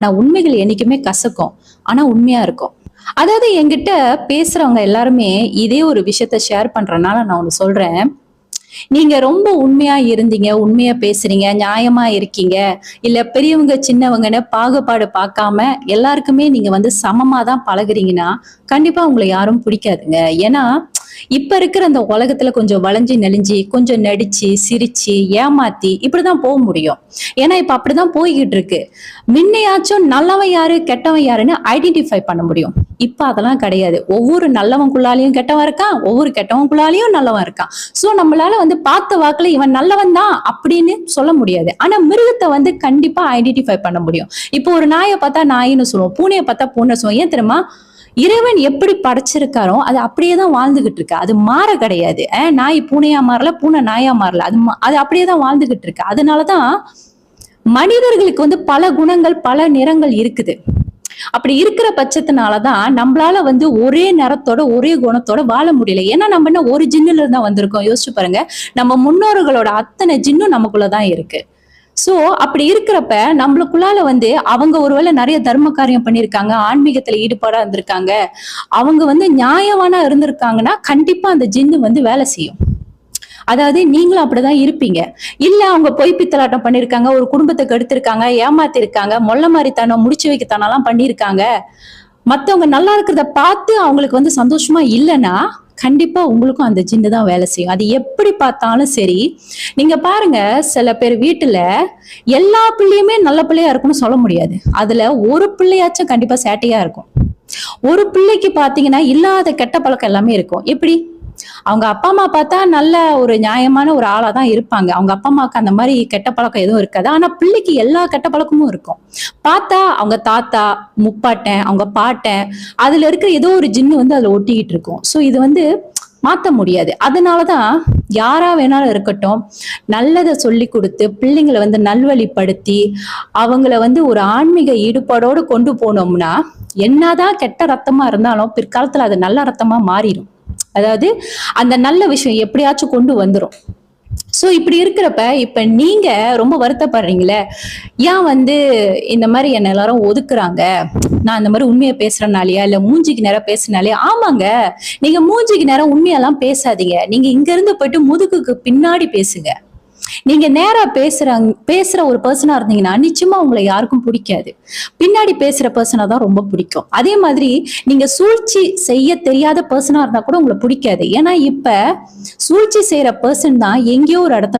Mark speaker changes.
Speaker 1: நான் உண்மைகள் என்னைக்குமே கசக்கும். ஆனா உண்மையா இருக்கும். அதாவது என்கிட்ட பேசுறவங்க எல்லாருமே இதே ஒரு விஷயத்த ஷேர் பண்றனால நான் ஒண்ணு சொல்றேன். நீங்க ரொம்ப உண்மையா இருந்தீங்க, உண்மையா பேசுறீங்க, நியாயமா இருக்கீங்க, இல்ல பெரியவங்க, சின்னவங்கன்னு பாகுபாடு பார்க்காம எல்லாருக்குமே நீங்க சமமா தான் பழகுறீங்கன்னா, கண்டிப்பா உங்கள யாரும் பிடிக்காதுங்க. ஏன்னா, இப்ப இருக்கிற அந்த உலகத்துல கொஞ்சம் வளைஞ்சு நெளிஞ்சு, கொஞ்சம் நடிச்சு, சிரிச்சு, ஏமாத்தி இப்படிதான் போ முடியும். ஏன்னா, இப்ப அப்படிதான் போய்க்கிட்டு இருக்கு. முன்னையாச்சும் நல்லவன் யாரு, கெட்டவன் யாருன்னு ஐடென்டிஃபை பண்ண முடியும். இப்ப அதெல்லாம் கிடையாது. ஒவ்வொரு நல்லவனுக்குள்ளாலயும் கெட்டவன் இருக்கான், ஒவ்வொரு கெட்டவனுக்குள்ளாலயும் நல்லவன் இருக்கான். சோ நம்மளால பார்த்த வாக்குல இவன் நல்லவன் தான் அப்படின்னு சொல்ல முடியாது. ஆனா மிருகத்தை கண்டிப்பா ஐடென்டிஃபை பண்ண முடியும். இப்போ ஒரு நாயை பார்த்தா நாயின்னு சொல்லுவோம், பூனையை பார்த்தா பூனை சொல்லுவோம். ஏன் தெரியுமா? இறைவன் எப்படி படைச்சிருக்காரோ அது அப்படியேதான் வாழ்ந்துகிட்டு இருக்கு. அது மாற கிடையாது. நாய் பூனையா மாறல, பூனை நாயா மாறல. அது அப்படியேதான் வாழ்ந்துகிட்டு இருக்கு. அதனாலதான் மனிதர்களுக்கு பல குணங்கள், பல நிறங்கள் இருக்குது. அப்படி இருக்கிற பட்சத்தினாலதான் நம்மளால ஒரே நிறத்தோட ஒரே குணத்தோட வாழ முடியல. ஏன்னா நம்ம என்ன ஒரு ஜின்னுல இருந்தா வந்திருக்கோம். யோசிச்சு பாருங்க. நம்ம முன்னோர்களோட அத்தனை ஜின்னும் நமக்குள்ளதான் இருக்கு. சோ அப்படி இருக்கிறப்ப நம்மளுக்குள்ளால அவங்க ஒருவேளை நிறைய தர்ம காரியம் பண்ணிருக்காங்க, ஆன்மீகத்துல ஈடுபாடா இருந்திருக்காங்க, அவங்க நியாயவானா இருந்திருக்காங்கன்னா கண்டிப்பா அந்த ஜின்னு வேலை செய்யும். அதாவது நீங்களும் அப்படிதான் இருப்பீங்க. இல்ல அவங்க பொய் பித்தலாட்டம் பண்ணிருக்காங்க, ஒரு குடும்பத்தை கெடுத்திருக்காங்க, ஏமாத்திருக்காங்க, மொல்ல மாதிரித்தனம், முடிச்சு வைக்கத்தனம் எல்லாம் பண்ணிருக்காங்க, மத்தவங்க நல்லா இருக்கிறத பார்த்து அவங்களுக்கு சந்தோஷமா இல்லைன்னா கண்டிப்பா உங்களுக்கும் அந்த ஜின்னு தான் வேலை செய்யும். அது எப்படி பார்த்தாலும் சரி. நீங்க பாருங்க, சில பேர் வீட்டுல எல்லா பிள்ளையுமே நல்ல பிள்ளையா இருக்கும்னு சொல்ல முடியாது. அதுல ஒரு பிள்ளையாச்சும் கண்டிப்பா சேட்டையா இருக்கும். ஒரு பிள்ளைக்கு பாத்தீங்கன்னா இல்லாத கெட்ட பழக்கம் எல்லாமே இருக்கும். எப்படி? அவங்க அப்பா அம்மா பார்த்தா நல்ல ஒரு நியாயமான ஒரு ஆளா தான் இருப்பாங்க. அவங்க அப்பா அம்மாவுக்கு அந்த மாதிரி கெட்ட பழக்கம் எதுவும் இருக்காது. ஆனா பிள்ளைக்கு எல்லா கெட்ட பழக்கமும் இருக்கும். பார்த்தா அவங்க தாத்தா, முப்பாட்டன், அவங்க பாட்டன், அதுல இருக்கிற ஏதோ ஒரு ஜின்னு அதுல ஒட்டிக்கிட்டு இருக்கும். சோ இது மாத்த முடியாது. அதனாலதான் யாரா வேணாலும் இருக்கட்டும், நல்லதை சொல்லி கொடுத்து பிள்ளைங்களை நல்வழிப்படுத்தி அவங்கள ஒரு ஆன்மீக ஈடுபாடோடு கொண்டு போனோம்னா என்னதான் கெட்ட ரத்தமா இருந்தாலும் பிற்காலத்துல அது நல்ல ரத்தமா மாறிடும். அதாவது அந்த நல்ல விஷயம் எப்படியாச்சும் கொண்டு வந்துரும். சோ இப்படி இருக்கிறப்ப இப்ப நீங்க ரொம்ப வருத்தப்படுறீங்களே, ஏன் இந்த மாதிரி என்ன எல்லாரும் ஒதுக்குறாங்க, நான் இந்த மாதிரி உண்மையை பேசுறனாலயா, இல்ல மூஞ்சிக்கு நேரம் பேசுனாலே? ஆமாங்க, நீங்க மூஞ்சிக்கு நேரம் உண்மையெல்லாம் பேசாதீங்க. நீங்க இங்க இருந்து போயிட்டு முதுகுக்கு பின்னாடி பேசுங்க. நீங்க நேரா பேசுற ஒரு பர்சனா இருந்தீங்கன்னா நிச்சயமா உங்களை யாருக்கும் பிடிக்காது. பின்னாடி பேசுற பர்சனா தான் ரொம்ப பிடிக்கும். அதே மாதிரி நீங்க சூழ்ச்சி செய்ய தெரியாத பர்சனா இருந்தா கூட உங்களை பிடிக்காது. ஏன்னா இப்ப சூழ்ச்சி செய்யற பர்சன் தான் எங்கேயோ ஒரு இடத்துல